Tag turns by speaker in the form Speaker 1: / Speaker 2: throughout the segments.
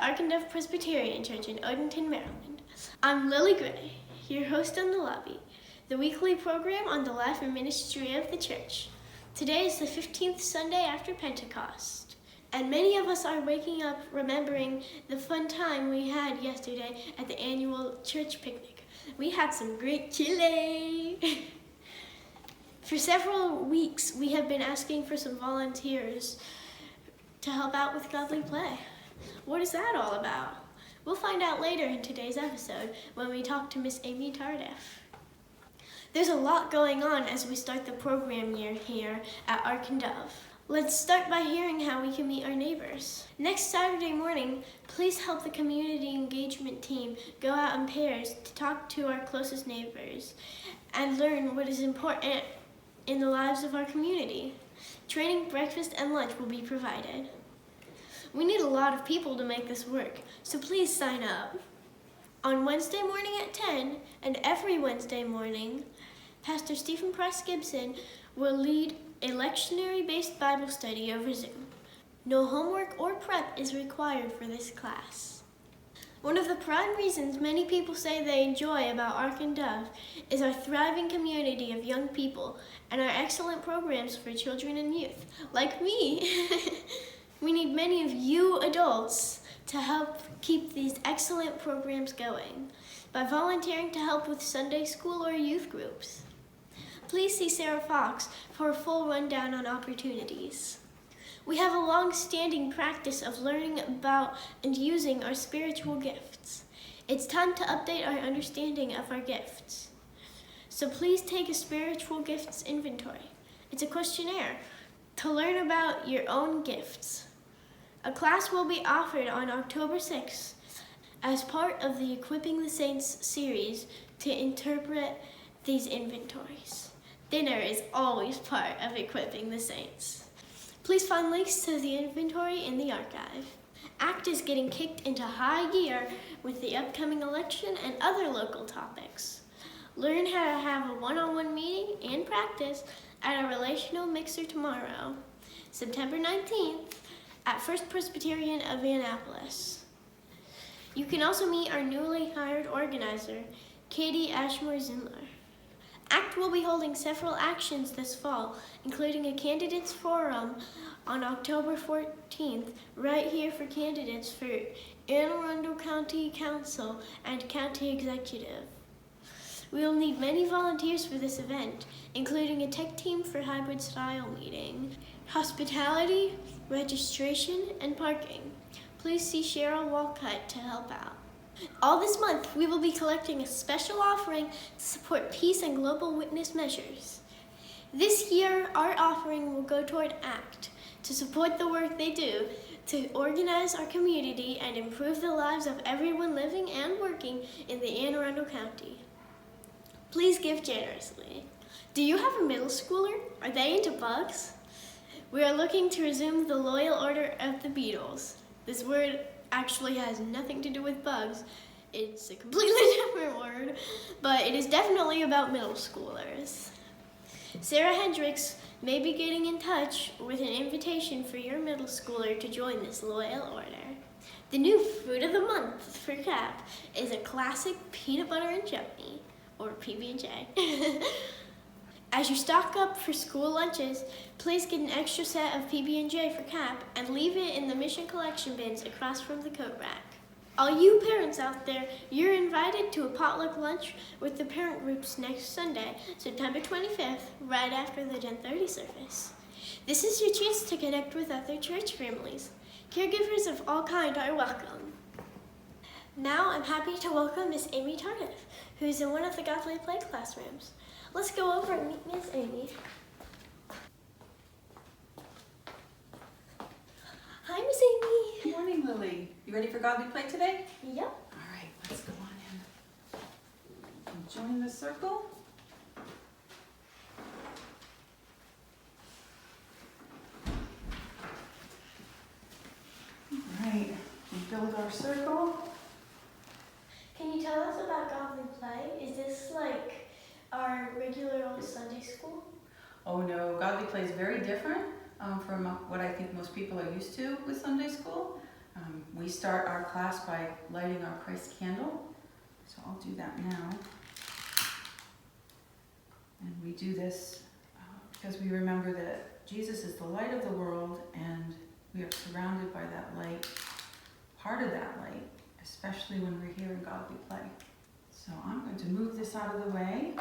Speaker 1: Arkansas Presbyterian Church in Odenton, Maryland. I'm Lily Gray, your host on The Lobby, the weekly program on the life and ministry of the church. Today is the 15th Sunday after Pentecost, and many of us are waking up remembering the fun time we had yesterday at the annual church picnic. We had some great chili! For several weeks, we have been asking for some volunteers to help out with Godly Play. What is that all about? We'll find out later in today's episode when we talk to Miss Amy Tardiff. There's a lot going on as we start the program year here at Arkansas. Let's start by hearing how we can meet our neighbors. Next Saturday morning, please help the community engagement team go out in pairs to talk to our closest neighbors and learn what is important in the lives of our community. Training, breakfast, and lunch will be provided. We need a lot of people to make this work, so please sign up. On Wednesday morning at 10 and every Wednesday morning, Pastor Stephen Price Gibson will lead a lectionary-based Bible study over Zoom. No homework or prep is required for this class. One of the prime reasons many people say they enjoy about Arkansas is our thriving community of young people and our excellent programs for children and youth, like me. We need many of you adults to help keep these excellent programs going by volunteering to help with Sunday school or youth groups. Please see Sara Fox for a full rundown on opportunities. We have a long-standing practice of learning about and using our spiritual gifts. It's time to update our understanding of our gifts. So please take a spiritual gifts inventory. It's a questionnaire to learn about your own gifts. A class will be offered on October 6th as part of the Equipping the Saints series to interpret these inventories. Dinner is always part of Equipping the Saints. Please find links to the inventory in the archive. ACT is getting kicked into high gear with the upcoming election and other local topics. Learn how to have a one-on-one meeting and practice at a relational mixer tomorrow, September 19th, at First Presbyterian of Annapolis. You can also meet our newly hired organizer, Katie Ashmore-Zindler. ACT will be holding several actions this fall, including a candidates forum on October 14th, right here for candidates for Anne Arundel County Council and County Executive. We will need many volunteers for this event, including a tech team for hybrid style meeting, hospitality, registration, and parking. Please see Cheryl Walcott to help out. All this month, we will be collecting a special offering to support peace and global witness measures. This year, our offering will go toward ACT to support the work they do to organize our community and improve the lives of everyone living and working in the Anne Arundel County. Please give generously. Do you have a middle schooler? Are they into bugs? We are looking to resume the Loyal Order of the Beetles. This word actually has nothing to do with bugs. It's a completely different word, but it is definitely about middle schoolers. Sarah Hendricks may be getting in touch with an invitation for your middle schooler to join this Loyal Order. The new food of the month for CAP is a classic peanut butter and jelly, or PB&J. As you stock up for school lunches, please get an extra set of PB&J for CAP and leave it in the mission collection bins across from the coat rack. All you parents out there, you're invited to a potluck lunch with the parent groups next Sunday, September 25th, right after the 10:30 service. This is your chance to connect with other church families. Caregivers of all kinds are welcome. Now I'm happy to welcome Miss Amy Tardiff, who is in one of the Godly Play classrooms. Let's go over and meet Miss Amy. Hi, Miss Amy.
Speaker 2: Good morning, Lily. You ready for Godly Play today?
Speaker 1: Yep.
Speaker 2: All right, let's go on in and join the circle. All right, we build our circle.
Speaker 1: Can you tell us about Godly Play? Is this like our regular old Sunday school?
Speaker 2: Oh no, Godly Play is very different from what I think most people are used to with Sunday school. We start our class by lighting our Christ candle. So I'll do that now. And we do this because we remember that Jesus is the light of the world, and we are surrounded by that light, part of that light, especially when we're here in godly play. So I'm going to move this out of the way.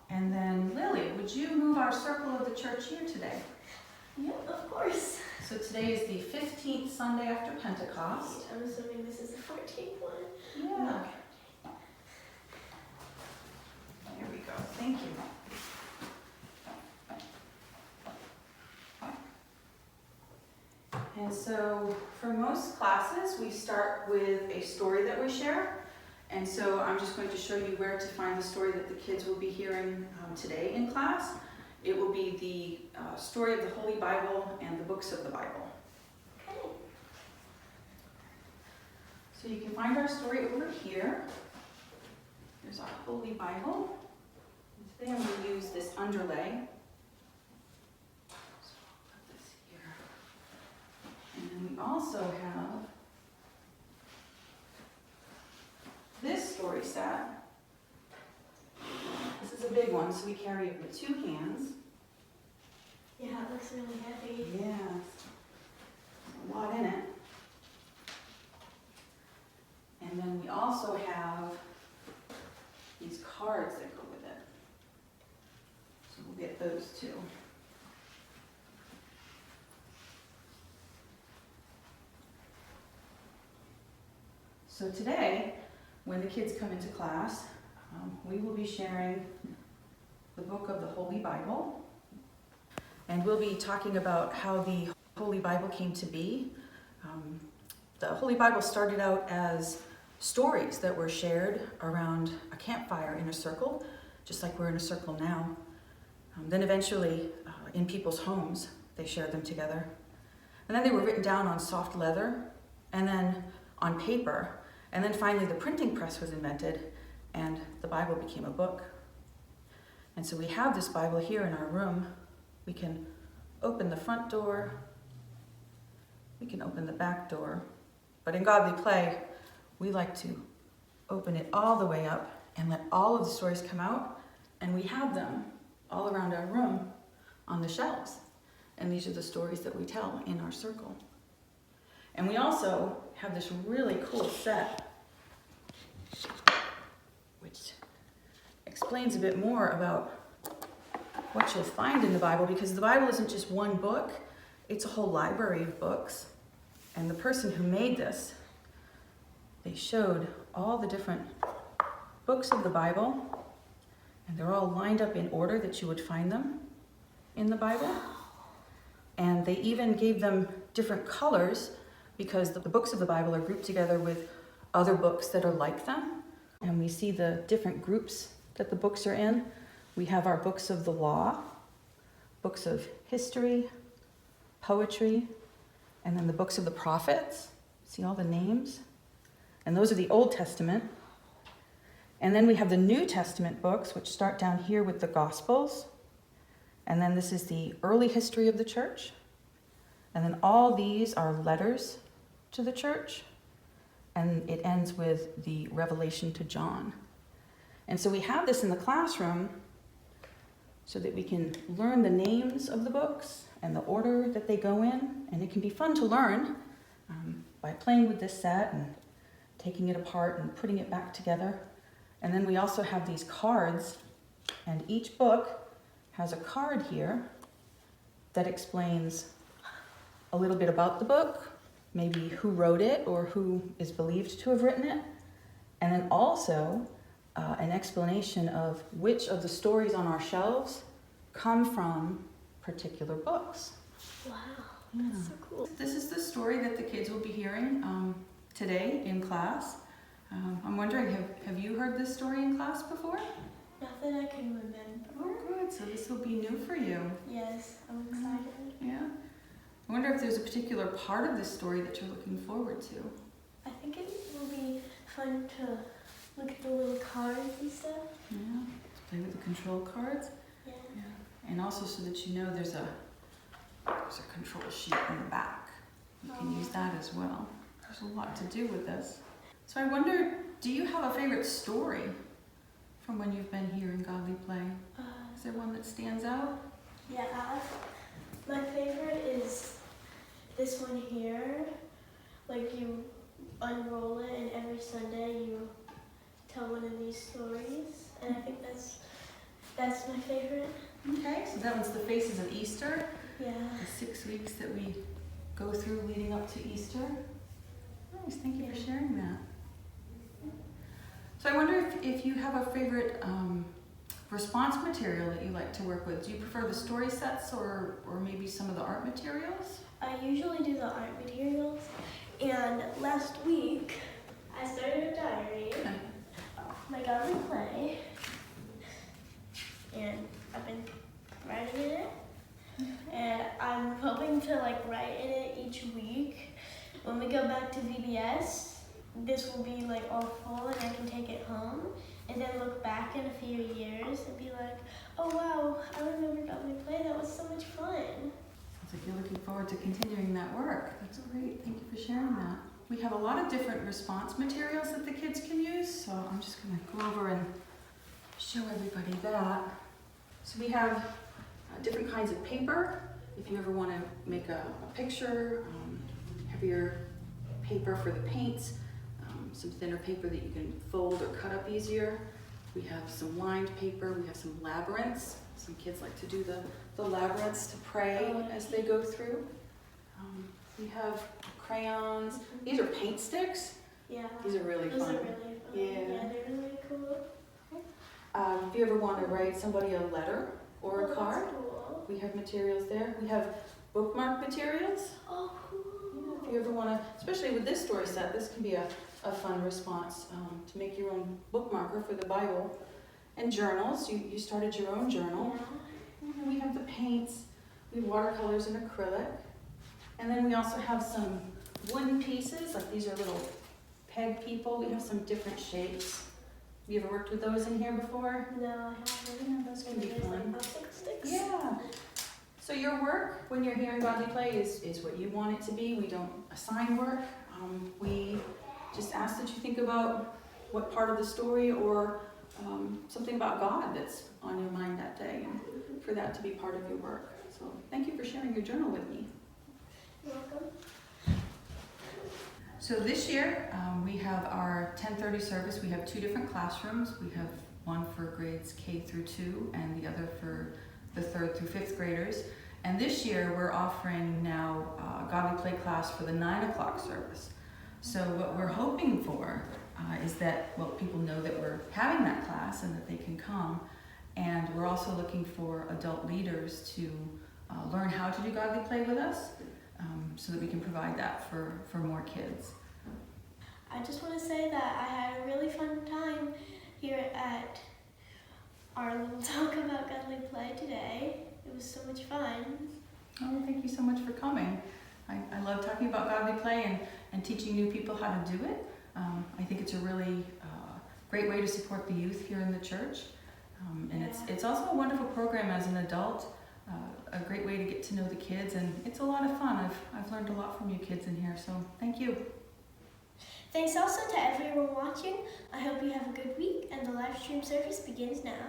Speaker 2: And then Lily, would you move our circle of the church here today?
Speaker 1: Yep, of course.
Speaker 2: So today is the 15th Sunday after Pentecost.
Speaker 1: I'm assuming this is the 14th one.
Speaker 2: Yeah. There we go. Thank you. And so for most classes, we start with a story that we share. And so I'm just going to show you where to find the story that the kids will be hearing today in class. It will be the story of the Holy Bible and the books of the Bible.
Speaker 1: Okay.
Speaker 2: So you can find our story over here. There's our Holy Bible. And today I'm going to use this underlay. So I'll put this here. And then we also have this story set. This is a big one, so we carry it with 2 hands.
Speaker 1: Yeah, it looks really heavy.
Speaker 2: Yeah, a lot in it. And then we also have these cards that go with it. So we'll get those too. So today, when the kids come into class, we will be sharing the book of the Holy Bible. And we'll be talking about how the Holy Bible came to be. The Holy Bible started out as stories that were shared around a campfire in a circle, just like we're in a circle now. Then eventually, in people's homes, they shared them together. And then they were written down on soft leather, and then on paper. And then finally the printing press was invented, and the Bible became a book. And so we have this Bible here in our room. We can open the front door. We can open the back door. But in godly play, we like to open it all the way up and let all of the stories come out. And we have them all around our room on the shelves. And these are the stories that we tell in our circle. And we also have this really cool set, which explains a bit more about what you'll find in the Bible, because the Bible isn't just one book, it's a whole library of books. And the person who made this, they showed all the different books of the Bible, and they're all lined up in order that you would find them in the Bible. And they even gave them different colors, because the books of the Bible are grouped together with other books that are like them. And we see the different groups that the books are in. We have our books of the law, books of history, poetry, and then the books of the prophets. See all the names? And those are the Old Testament. And then we have the New Testament books, which start down here with the Gospels. And then this is the early history of the church. And then all these are letters to the church. And it ends with the Revelation to John. And so we have this in the classroom so that we can learn the names of the books and the order that they go in. And it can be fun to learn by playing with this set and taking it apart and putting it back together. And then we also have these cards, and each book has a card here that explains a little bit about the book, maybe who wrote it or who is believed to have written it, and then also an explanation of which of the stories on our shelves come from particular books.
Speaker 1: Wow, that's so cool.
Speaker 2: This is the story that the kids will be hearing today in class. I'm wondering, have you heard this story in class before?
Speaker 1: Not that I can remember.
Speaker 2: Oh, good. So this will be new for you.
Speaker 1: Yes, I'm excited.
Speaker 2: Yeah. I wonder if there's a particular part of this story that you're looking forward to.
Speaker 1: I think it will be fun to look at the little cards and stuff.
Speaker 2: Yeah. Play with the control cards.
Speaker 1: Yeah.
Speaker 2: And also so that you know there's a control sheet in the back. You can use that as well. There's a lot to do with this. So I wonder, do you have a favorite story from when you've been here in Godly Play? Is there one that stands out?
Speaker 1: Yeah, my favorite is this one here. Like you unroll it and every Sunday you tell one of these stories. And I think that's my favorite.
Speaker 2: Okay, so that one's the Faces of Easter.
Speaker 1: Yeah.
Speaker 2: The 6 weeks that we go through leading up to Easter. Nice, thank you for sharing that. So I wonder if you have a favorite response material that you like to work with. Do you prefer the story sets or maybe some of the art materials?
Speaker 1: I usually do the art materials, and last week I started a diary, my Godly Play, and I've been writing in it, and I'm hoping to write in it each week. When we go back to VBS, this will be all full and I can take it home and then look back in a few years and be like, oh wow, I remember Godly Play, that was so much fun.
Speaker 2: Sounds like you're looking forward to continuing that work. That's great, thank you for sharing that. We have a lot of different response materials that the kids can use, so I'm just going to go over and show everybody that. So we have different kinds of paper. If you ever want to make a picture, heavier paper for the paints, some thinner paper that you can fold or cut up easier. We have some lined paper, we have some labyrinths. Some kids like to do the labyrinths to pray as they go through. We have crayons. These are paint sticks.
Speaker 1: Yeah.
Speaker 2: These are really fun.
Speaker 1: Those are really fun. Yeah, they're really cool.
Speaker 2: If you ever want to write somebody a letter or a card,
Speaker 1: that's cool.
Speaker 2: we have materials there. We have bookmark materials.
Speaker 1: Oh, cool.
Speaker 2: Yeah, if you ever want to, especially with this story set, this can be a fun response to make your own bookmarker for the Bible. And journals, you started your own journal.
Speaker 1: Yeah.
Speaker 2: And we have the paints, we have watercolors and acrylic. And then we also have some wooden pieces, like these are little peg people. We have some different shapes. Have you ever worked with those in here before?
Speaker 1: No, I haven't.
Speaker 2: Yeah, those can be fun.
Speaker 1: Sticks.
Speaker 2: Yeah. So your work, when you're here in Godly Play, is what you want it to be. We don't assign work. We just ask that you think about what part of the story or something about God that's on your mind that day, and for that to be part of your work. So thank you for sharing your journal with me.
Speaker 1: You're welcome.
Speaker 2: So this year we have our 10:30 service. We have 2 different classrooms. We have one for grades K through 2 and the other for the 3rd through 5th graders. And this year we're offering now a Godly Play class for the 9 o'clock service. So what we're hoping for is that, well, people know that we're having that class and that they can come. And we're also looking for adult leaders to learn how to do Godly Play with us so that we can provide that for more kids.
Speaker 1: I just want to say that I had a really fun time here at our little talk about Godly Play today. It was so much fun.
Speaker 2: Oh, thank you so much for coming. I love talking about Godly Play and teaching new people how to do it. I think it's a really great way to support the youth here in the church. And it's also a wonderful program as an adult, a great way to get to know the kids, and it's a lot of fun. I've learned a lot from you kids in here, so thank you.
Speaker 1: Thanks also to everyone watching. I hope you have a good week, and the live stream service begins now.